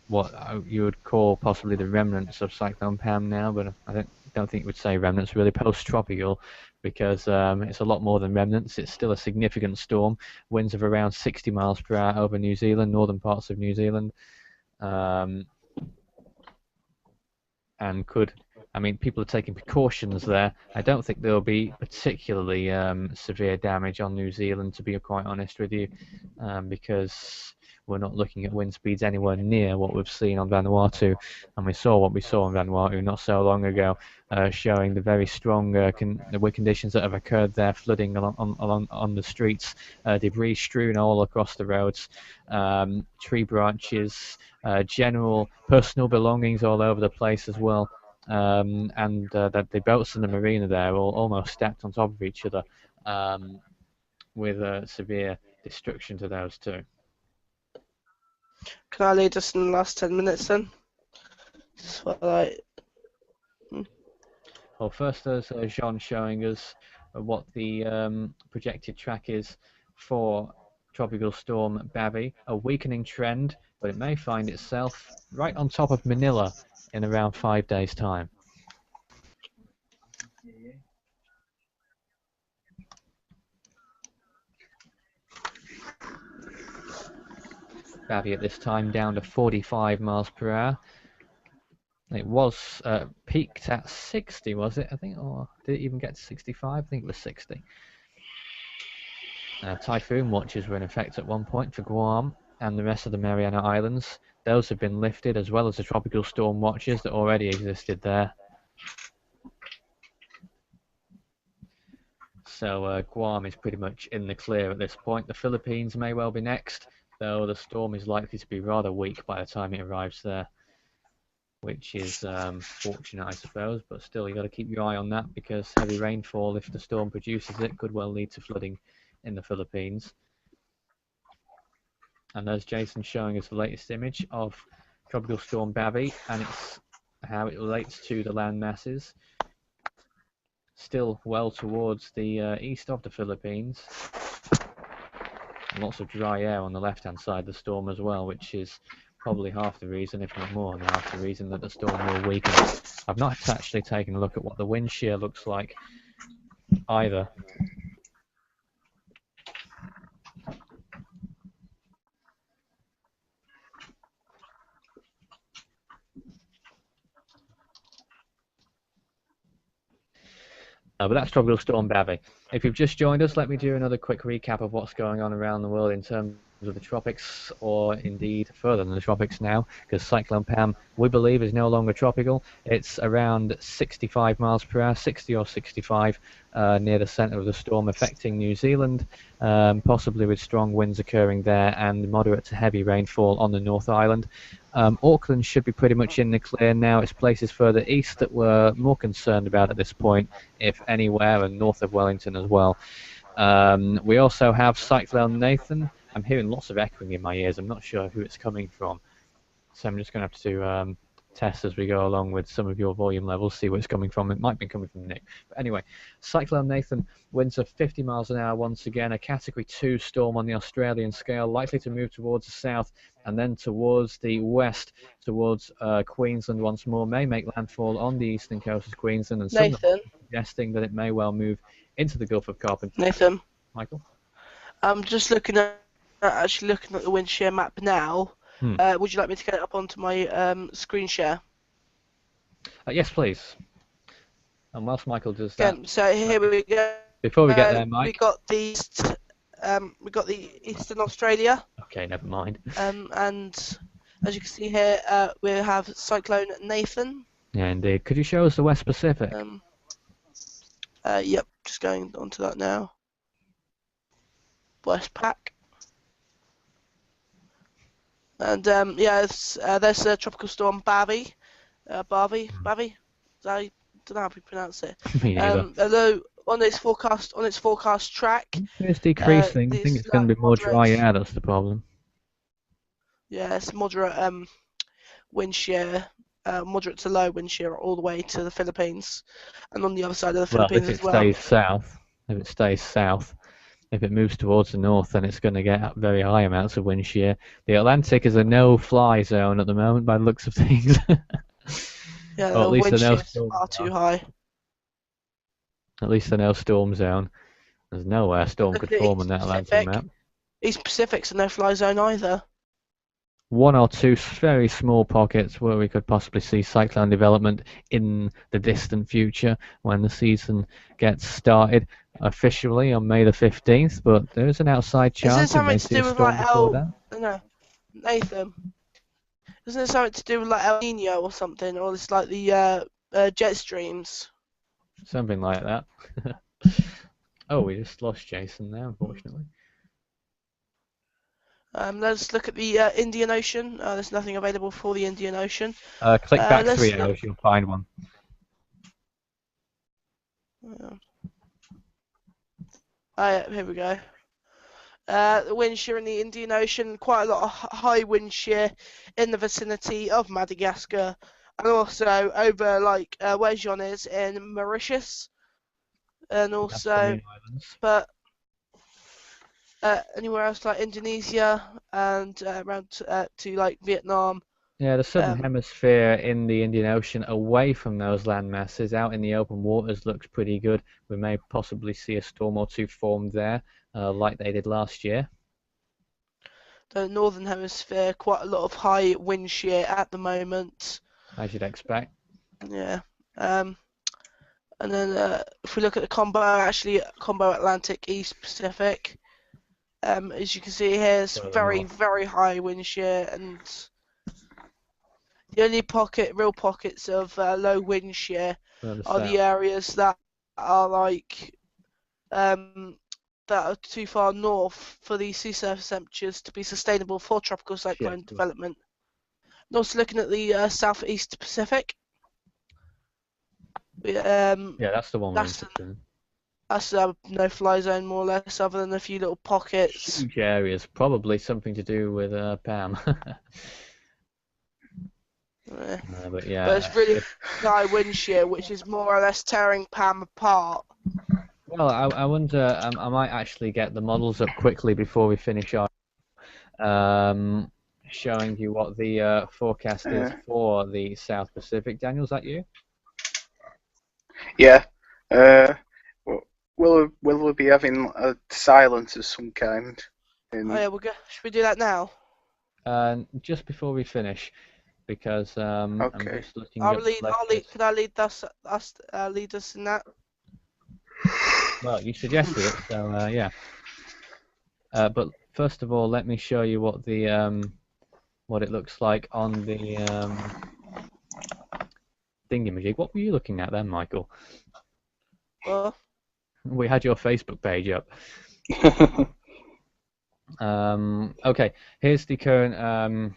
What you would call possibly the remnants of Cyclone Pam now, but I don't think you would say remnants, really post-tropical, because it's a lot more than remnants. It's still a significant storm. Winds of around 60 miles per hour over New Zealand, northern parts of New Zealand. And people are taking precautions there. I don't think there will be particularly severe damage on New Zealand, to be quite honest with you, because we're not looking at wind speeds anywhere near what we've seen on Vanuatu, and we saw what we saw on Vanuatu not so long ago, showing the very strong wind conditions that have occurred there, flooding on the streets, debris strewn all across the roads, tree branches, general personal belongings all over the place as well, and that the boats in the marina there are all almost stacked on top of each other, with severe destruction to those too. Can I lead us in the last 10 minutes then? Well, first there's Jean showing us what the projected track is for Tropical Storm Bavi, a weakening trend, but it may find itself right on top of Manila in around 5 days' time. Bavi at this time down to 45 miles per hour. It was peaked at 60, was it? I think, or did it even get to 65? I think it was 60. Typhoon watches were in effect at one point for Guam and the rest of the Mariana Islands. Those have been lifted, as well as the tropical storm watches that already existed there. So Guam is pretty much in the clear at this point. The Philippines may well be next, though the storm is likely to be rather weak by the time it arrives there, which is fortunate, I suppose, but still you've got to keep your eye on that, because heavy rainfall, if the storm produces it, could well lead to flooding in the Philippines. And there's Jason showing us the latest image of Tropical Storm Bavi, and it's how it relates to the land masses. Still well towards the east of the Philippines. And lots of dry air on the left-hand side of the storm as well, which is probably half the reason, if not more than half the reason, that the storm will weaken. I've not actually taken a look at what the wind shear looks like either. But that's Tropical Storm Bavi. If you've just joined us, let me do another quick recap of what's going on around the world in terms of the tropics, or indeed further than the tropics now, because Cyclone Pam, we believe, is no longer tropical. It's around 65 miles per hour, 60 or 65, near the centre of the storm, affecting New Zealand, possibly with strong winds occurring there and moderate to heavy rainfall on the North Island. Auckland should be pretty much in the clear now. It's places further east that we're more concerned about at this point, if anywhere, and north of Wellington as well. We also have Cyclone Nathan. I'm hearing lots of echoing in my ears. I'm not sure who it's coming from, so I'm just going to have to test as we go along with some of your volume levels, see where it's coming from. It might be coming from Nick. But anyway, Cyclone Nathan, winds of 50 miles an hour once again, a Category 2 storm on the Australian scale, likely to move towards the south and then towards the west, towards Queensland once more, may make landfall on the eastern coast of Queensland, and some suggesting that it may well move into the Gulf of Carpenter. Nathan, Michael? I'm just looking at the wind shear map now. Would you like me to get it up onto my screen share? Yes, please. And whilst Michael does that, So here we go. before we get there, Mike, we got the Eastern Australia. Okay, never mind. And as you can see here, we have Cyclone Nathan. Yeah, indeed. Could you show us the West Pacific? Yep, just going onto that now. Westpac. And yeah, there's Tropical Storm Bavi. Bavi. I don't know how you pronounce it. Me neither. Although on its forecast track, It's decreasing. I think these it's going to be more dry air. That's the problem. Yeah, it's moderate wind shear, moderate to low wind shear all the way to the Philippines, and on the other side of the Philippines as well. If it stays south, if it moves towards the north, then it's going to get very high amounts of wind shear. The Atlantic is a no-fly zone at the moment, by the looks of things. Yeah, or at the least wind a no shear is storm far too high. At least a no storm zone. There's nowhere a storm could form on that Atlantic map. East Pacific's a no-fly zone either. One or two very small pockets where we could possibly see cyclone development in the distant future when the season gets started officially on May the 15th, but there is an outside chance we may see a storm before then. No, Nathan. Isn't it something to do with like El Nino or something, or it's like the jet streams? Something like that. Oh, we just lost Jason there, unfortunately. Let's look at the Indian Ocean. There's nothing available for the Indian Ocean. Click back 3 hours, you'll find one. Oh yeah, here we go. The wind shear in the Indian Ocean, quite a lot of high wind shear in the vicinity of Madagascar, and also over like where John is in Mauritius, and also, but anywhere else like Indonesia and around to like Vietnam. Yeah, the southern hemisphere in the Indian Ocean, away from those land masses, out in the open waters, looks pretty good. We may possibly see a storm or two formed there, like they did last year. The northern hemisphere, quite a lot of high wind shear at the moment. As you'd expect. Yeah. And then if we look at the combo Atlantic, East Pacific, as you can see here, it's very, very high wind shear, and the only real pockets of low wind shear are the areas that are like that are too far north for the sea surface temperatures to be sustainable for tropical cyclone development. And also looking at the southeast Pacific. Yeah, that's the one we're interested in. That's a no-fly zone, more or less, other than a few little pockets. Huge areas, probably something to do with Pam. But it's really high wind shear, which is more or less tearing Pam apart. Well, I wonder, I might actually get the models up quickly before we finish our showing you what the forecast is for the South Pacific. Daniel, is that you? Yeah. Will we be having a silence of some kind? Oh yeah, should we do that now? Just before we finish, because I'm just looking at Could I lead us in that? Well, you suggested it, so yeah. But first of all, let me show you what the what it looks like on the thingamajig. What were you looking at then, Michael? Well, we had your Facebook page up. Okay, here's the current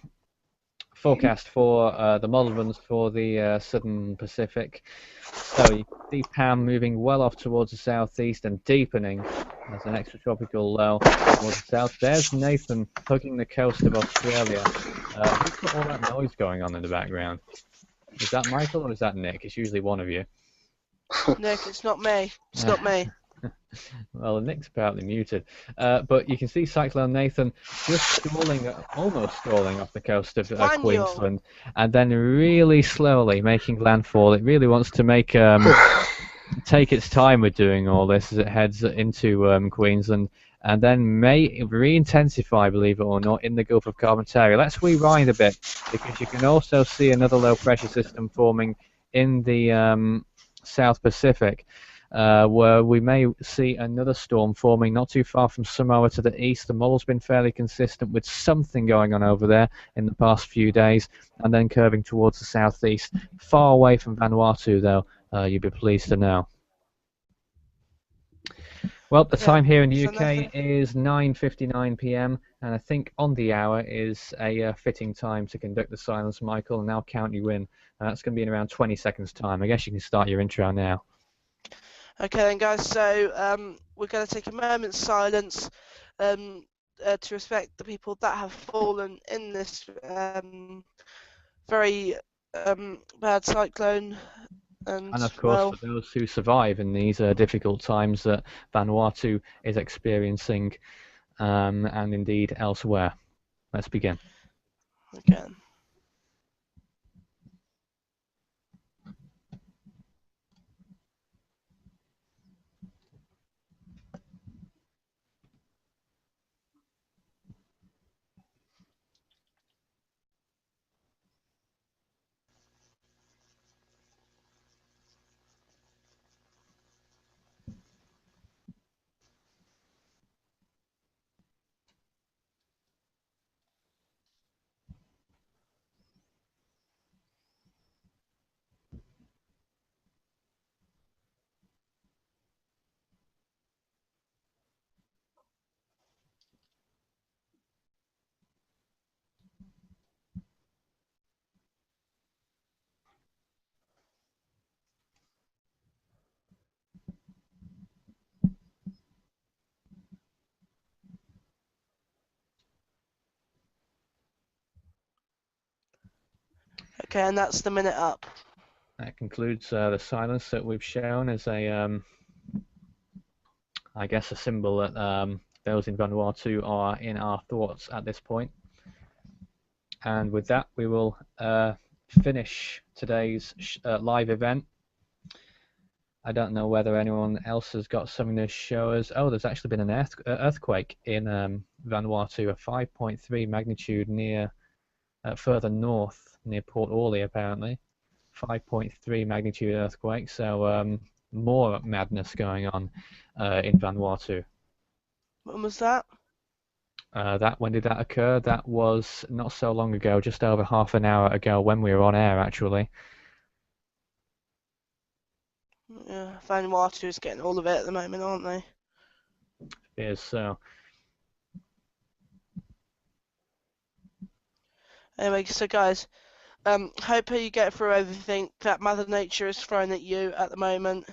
forecast for the model runs for the southern Pacific. So you can see Pam moving well off towards the southeast and deepening as an extratropical low towards the south. There's Nathan hugging the coast of Australia. Who's got all that noise going on in the background? Is that Michael or is that Nick? It's usually one of you. Nick, it's not me. It's not me. Well, Nick's apparently muted. But you can see Cyclone Nathan just almost stalling off the coast of Queensland, and then really slowly making landfall. It really wants to make take its time with doing all this as it heads into Queensland, and then may re-intensify, believe it or not, in the Gulf of Carpentaria. Let's rewind a bit, because you can also see another low pressure system forming in the South Pacific. Where we may see another storm forming not too far from Samoa to the east. The model's been fairly consistent with something going on over there in the past few days, and then curving towards the southeast. Far away from Vanuatu, though, you'd be pleased to know. Well, the time here in the so UK nothing. is 9:59 p.m. and I think on the hour is a fitting time to conduct the silence, Michael, and I'll count you in. That's going to be in around 20 seconds' time. I guess you can start your intro now. Okay then, guys. So we're going to take a moment's silence to respect the people that have fallen in this very bad cyclone, And and of course, well, for those who survive in these difficult times that Vanuatu is experiencing, and indeed elsewhere. Let's begin. again. Okay, and that's the minute up. That concludes the silence that we've shown as a, I guess, a symbol that those in Vanuatu are in our thoughts at this point. And with that, we will finish today's live event. I don't know whether anyone else has got something to show us. Oh, there's actually been an earthquake in Vanuatu, a 5.3 magnitude near further north near Port Orley, apparently. 5.3 magnitude earthquake, so more madness going on in Vanuatu. When was that? When did that occur? That was not so long ago, just over half an hour ago when we were on air, actually. Yeah, Vanuatu is getting all of it at the moment, aren't they? It is so. Anyway, so guys, hope you get through everything that Mother Nature is throwing at you at the moment.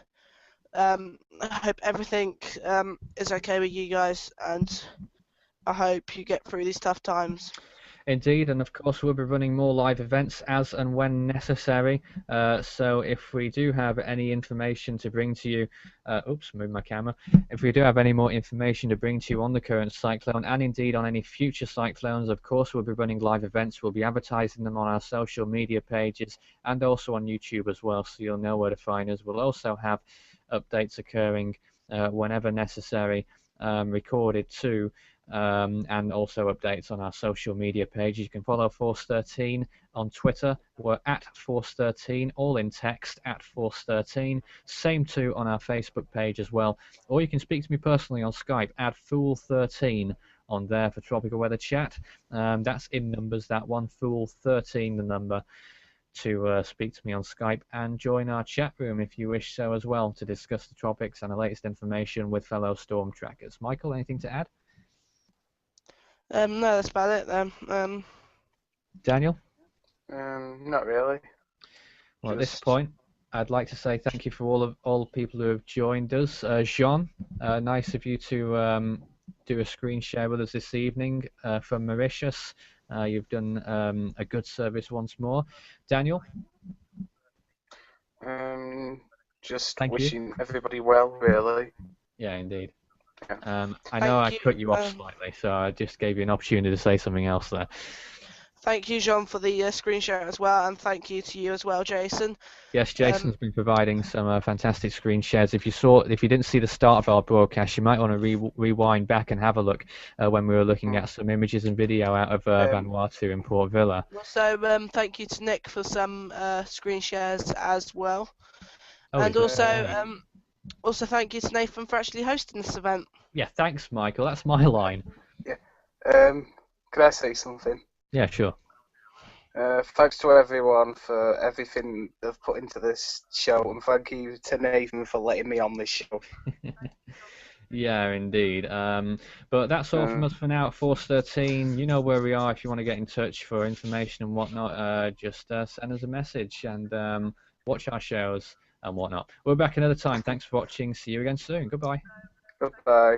I hope everything is okay with you guys, and I hope you get through these tough times. Indeed, and of course we'll be running more live events as and when necessary. So if we do have any information to bring to you, oops, moved my camera. If we do have any more information to bring to you on the current cyclone, and indeed on any future cyclones, of course we'll be running live events. We'll be advertising them on our social media pages and also on YouTube as well, so you'll know where to find us. We'll also have updates occurring whenever necessary, recorded too. And also updates on our social media page. You can follow Force13 on Twitter. We're at Force13, all in text, at Force13. Same too on our Facebook page as well. Or you can speak to me personally on Skype, add Fool13 on there for Tropical Weather Chat. That's in numbers, that one, Fool13, the number, to speak to me on Skype and join our chat room if you wish so as well, to discuss the tropics and the latest information with fellow storm trackers. Michael, anything to add? No, that's about it then. Daniel? Not really. Well, at this point, I'd like to say thank you for all the people who have joined us. Jean, nice of you to do a screen share with us this evening from Mauritius. You've done a good service once more. Daniel? Just Thank you. wishing everybody well, really. Yeah, indeed. Yeah. I know I Thank cut you, you off slightly, so I just gave you an opportunity to say something else there. Thank you, John, for the screen share as well, and thank you to you as well, Jason. Yes, Jason's been providing some fantastic screen shares. If you didn't see the start of our broadcast, you might want to rewind back and have a look when we were looking at some images and video out of Vanuatu in Port Vila. Also, thank you to Nick for some screen shares as well, Oh, and is that also, also thank you to Nathan for actually hosting this event. Yeah, thanks, Michael. That's my line. Yeah. Could I say something? Yeah, sure. Thanks to everyone for everything they've put into this show, and thank you to Nathan for letting me on this show. Yeah, indeed. But that's all from us for now at Force 13. You know where we are if you want to get in touch for information and whatnot. Just send us a message and watch our shows and whatnot. We're back another time. Thanks for watching. See you again soon. Goodbye. Goodbye.